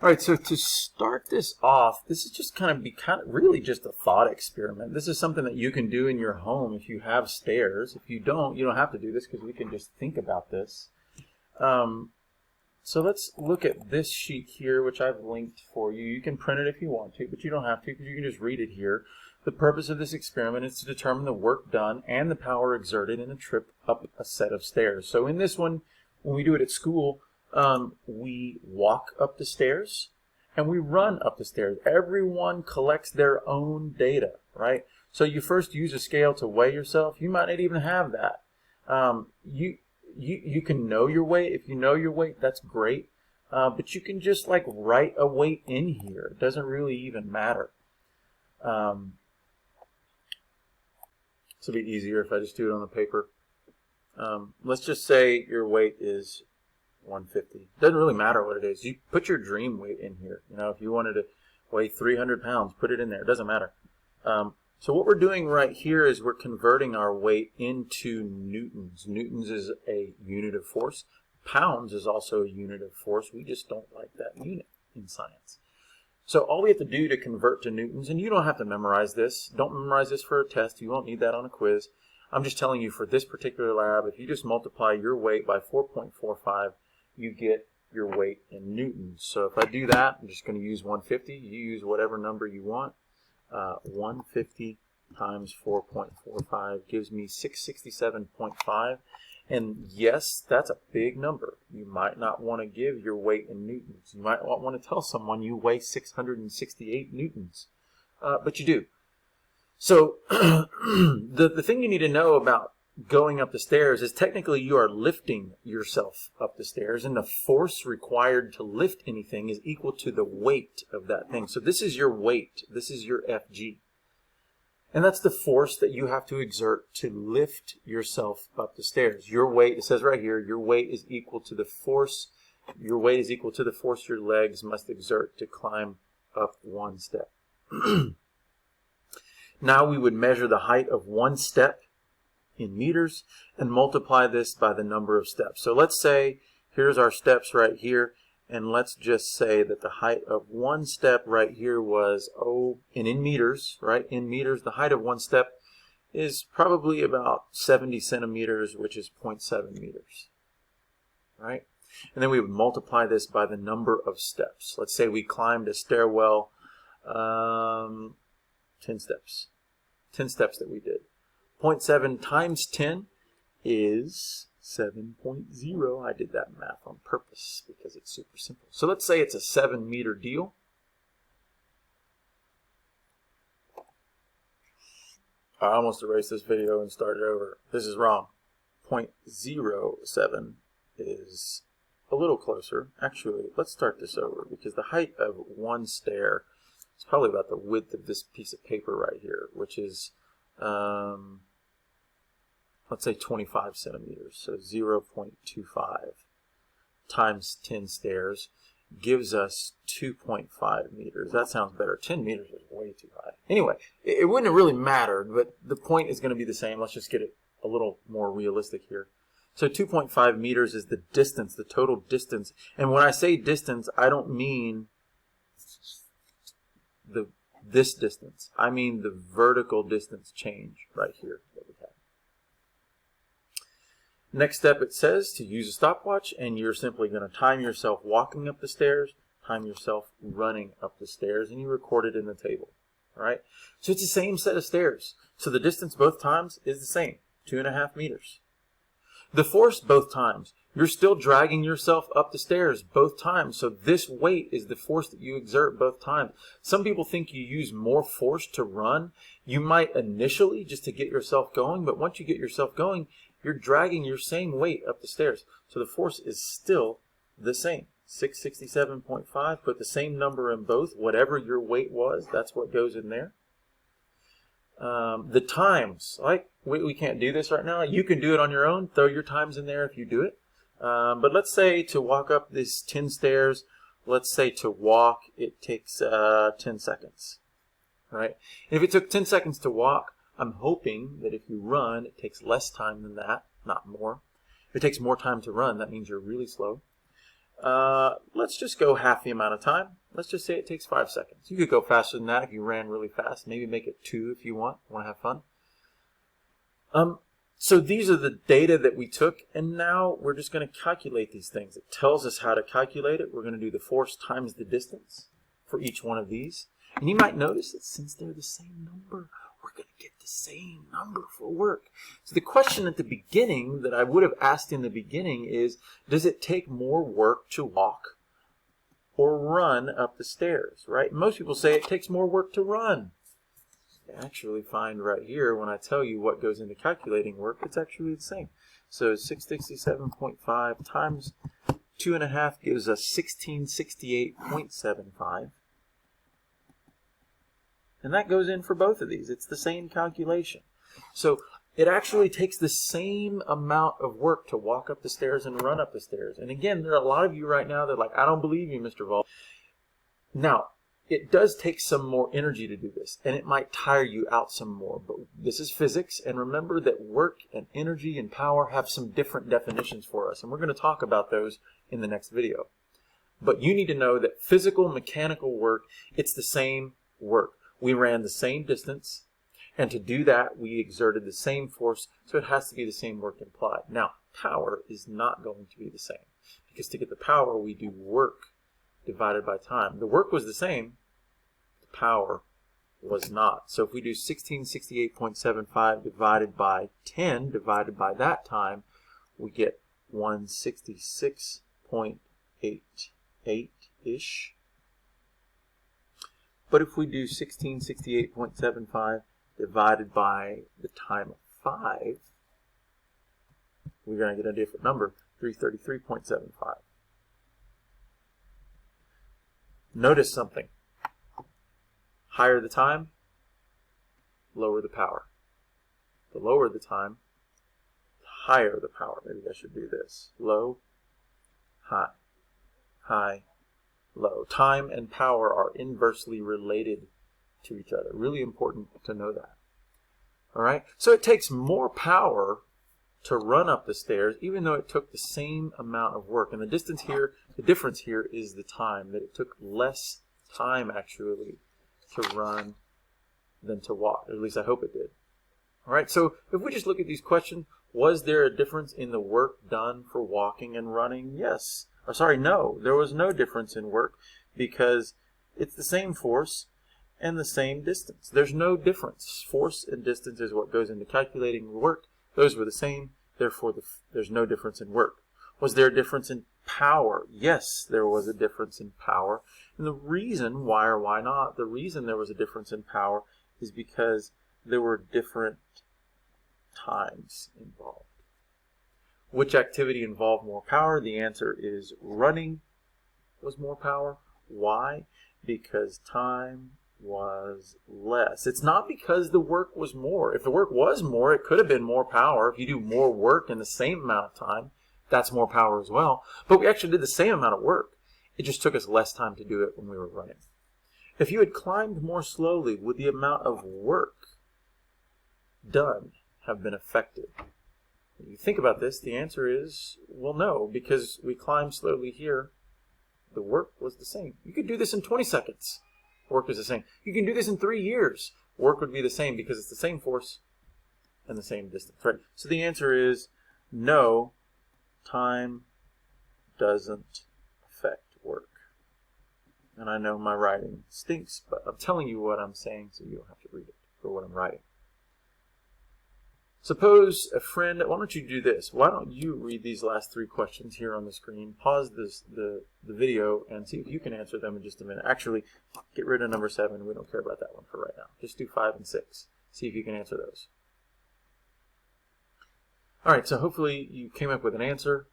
All right, so to start this off, this is just really just a thought experiment. This is something that you can do in your home if you have stairs. If you don't have to do this because we can just think about this. So let's look at this sheet here, which I've linked for you. You can print it if you want to, but you don't have to because you can just read it here. The purpose of this experiment is to determine the work done and the power exerted in a trip up a set of stairs. So in this one, when we do it at school, we walk up the stairs and we run up the stairs. Everyone collects their own data, right? So you first use a scale to weigh yourself. You might not even have that. You can know your weight. If you know your weight, that's great. But you can just like write a weight in here. It doesn't really even matter. This will be easier if I just do it on the paper. Let's just say your weight is 150. Doesn't really matter what it is. You put your dream weight in here. If you wanted to weigh 300 pounds, put it in there. It doesn't matter. So what we're doing right here is we're converting our weight into newtons. Newtons is a unit of force. Pounds is also a unit of force. We just don't like that unit in science. So all we have to do to convert to newtons, and you don't have to memorize this. Don't memorize this for a test. You won't need that on a quiz. I'm just telling you for this particular lab, if you just multiply your weight by 4.45, you get your weight in newtons. So if I do that, I'm just going to use 150. You use whatever number you want. 150 times 4.45 gives me 667.5. And yes, that's a big number. You might not want to give your weight in newtons. You might not want to tell someone you weigh 668 newtons. But you do. So the thing you need to know about going up the stairs is technically you are lifting yourself up the stairs, and the force required to lift anything is equal to the weight of that thing. So this is your weight. This is your FG. And that's the force that you have to exert to lift yourself up the stairs. Your weight, it says right here, your weight is equal to the force. Your weight is equal to the force your legs must exert to climb up one step. Now we would measure the height of one step in meters and multiply this by the number of steps. So let's say here's our steps right here, and let's just say that the height of one step right here was, and in meters, right? In meters, the height of one step is probably about 70 centimeters, which is 0.7 meters, right? And then we would multiply this by the number of steps. Let's say we climbed a stairwell 10 steps. 10 steps that we did. 0.7 times 10 is 7.0. I did that math on purpose because it's super simple. So let's say it's a 7-meter deal. I almost erased this video and started over. This is wrong. 0.07 is a little closer. Actually, let's start this over because the height of one stair is probably about the width of this piece of paper right here, which is let's say 25 centimeters, so 0.25 times 10 stairs gives us 2.5 meters. That sounds better. 10 meters is way too high. Anyway, it wouldn't have really mattered, but the point is going to be the same. Let's just get it a little more realistic here. So 2.5 meters is the distance, the total distance. And when I say distance, I don't mean this distance. I mean the vertical distance change right here that we have. Next step, it says to use a stopwatch, and you're simply going to time yourself walking up the stairs, time yourself running up the stairs, and you record it in the table. All right? So it's the same set of stairs. So the distance both times is the same, 2.5 meters. The force both times, you're still dragging yourself up the stairs both times. So this weight is the force that you exert both times. Some people think you use more force to run. You might initially just to get yourself going, but once you get yourself going, you're dragging your same weight up the stairs. So the force is still the same. 667.5, put the same number in both. Whatever your weight was, that's what goes in there. The times, like we can't do this right now. You can do it on your own. Throw your times in there if you do it. But let's say to walk up these 10 stairs, let's say to walk, it takes 10 seconds. Right? And if it took 10 seconds to walk, I'm hoping that if you run, it takes less time than that, not more. If it takes more time to run, that means you're really slow. Let's just go half the amount of time. Let's just say it takes 5 seconds. You could go faster than that if you ran really fast. Maybe make it 2 if you want to have fun. So these are the data that we took, and now we're just going to calculate these things. It tells us how to calculate it. We're going to do the force times the distance for each one of these. And you might notice that since they're the same number, we're going to get the same number for work. So the question at the beginning that I would have asked in the beginning is, does it take more work to walk or run up the stairs, right? Most people say it takes more work to run. You actually find right here, when I tell you what goes into calculating work, it's actually the same. So 667.5 times 2.5 gives us 1668.75. And that goes in for both of these. It's the same calculation. So it actually takes the same amount of work to walk up the stairs and run up the stairs. And again, there are a lot of you right now that are like, I don't believe you, Mr. Vol. Now, it does take some more energy to do this, and it might tire you out some more. But this is physics, and remember that work and energy and power have some different definitions for us. And we're going to talk about those in the next video. But you need to know that physical, mechanical work, it's the same work. We ran the same distance, and to do that, we exerted the same force, so it has to be the same work implied. Now, power is not going to be the same, because to get the power, we do work divided by time. The work was the same, the power was not. So if we do 1668.75 divided by 10 divided by that time, we get 166.88-ish. But if we do 1668.75 divided by the time of 5, we're going to get a different number, 333.75. Notice something. Higher the time, lower the power. The lower the time, the higher the power. Maybe I should do this. Low, high, high, low. Time and power are inversely related to each other. Really important to know that. All right? So it takes more power to run up the stairs, even though it took the same amount of work. And the difference here is the time, that it took less time actually to run than to walk. Or at least I hope it did. All right, so if we just look at these questions, was there a difference in the work done for walking and running? Yes. Or sorry, no. There was no difference in work because it's the same force and the same distance. There's no difference. Force and distance is what goes into calculating work. Those were the same, therefore there's no difference in work. Was there a difference in power? Yes, there was a difference in power. And the reason, why or why not, the reason there was a difference in power is because there were different times involved. Which activity involved more power? The answer is running was more power. Why? Because time was less. It's not because the work was more. If the work was more, it could have been more power. If you do more work in the same amount of time, that's more power as well. But we actually did the same amount of work. It just took us less time to do it when we were running. If you had climbed more slowly, would the amount of work done have been affected? When you think about this, the answer is, well, no, because we climbed slowly here, the work was the same. You could do this in 20 seconds. Work is the same. You can do this in 3 years. Work would be the same because it's the same force and the same distance. Right? So the answer is no, time doesn't affect work. And I know my writing stinks, but I'm telling you what I'm saying so you don't have to read it for what I'm writing. Suppose a friend, why don't you do this? Why don't you read these last 3 questions here on the screen, pause the video, and see if you can answer them in just a minute. Actually, get rid of number 7. We don't care about that one for right now. Just do 5 and 6. See if you can answer those. All right, so hopefully you came up with an answer.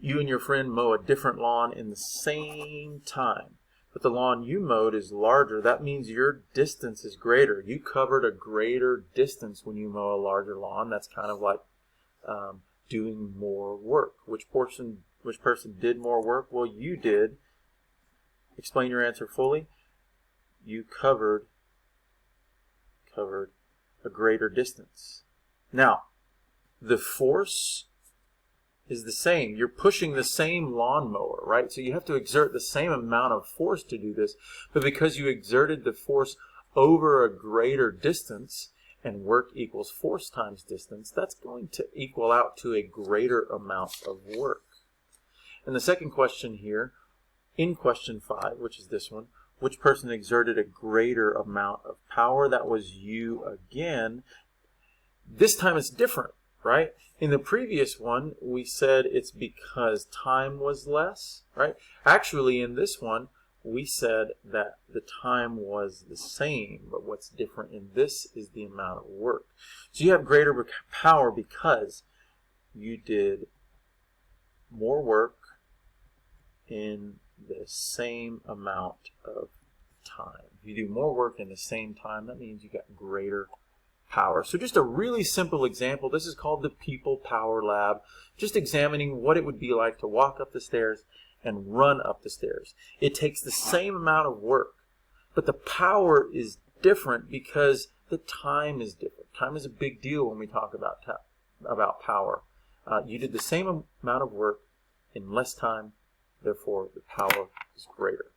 You and your friend mow a different lawn in the same time, but the lawn you mowed is larger. That means your distance is greater. You covered a greater distance when you mow a larger lawn. That's kind of like doing more work. Which person did more work? Well, you did. Explain your answer fully. You covered a greater distance. Now, the force is the same. You're pushing the same lawnmower, right? So you have to exert the same amount of force to do this, but because you exerted the force over a greater distance, and work equals force times distance, that's going to equal out to a greater amount of work. And the second question here, in question 5, which is this one, which person exerted a greater amount of power? That was you again. This time it's different, right? In the previous one, we said it's because time was less, right? Actually, in this one, we said that the time was the same, but what's different in this is the amount of work. So you have greater power because you did more work in the same amount of time. If you do more work in the same time, that means you got greater power. So just a really simple example. This is called the People Power Lab. Just examining what it would be like to walk up the stairs and run up the stairs. It takes the same amount of work, but the power is different because the time is different. Time is a big deal when we talk about power. You did the same amount of work in less time, therefore the power is greater.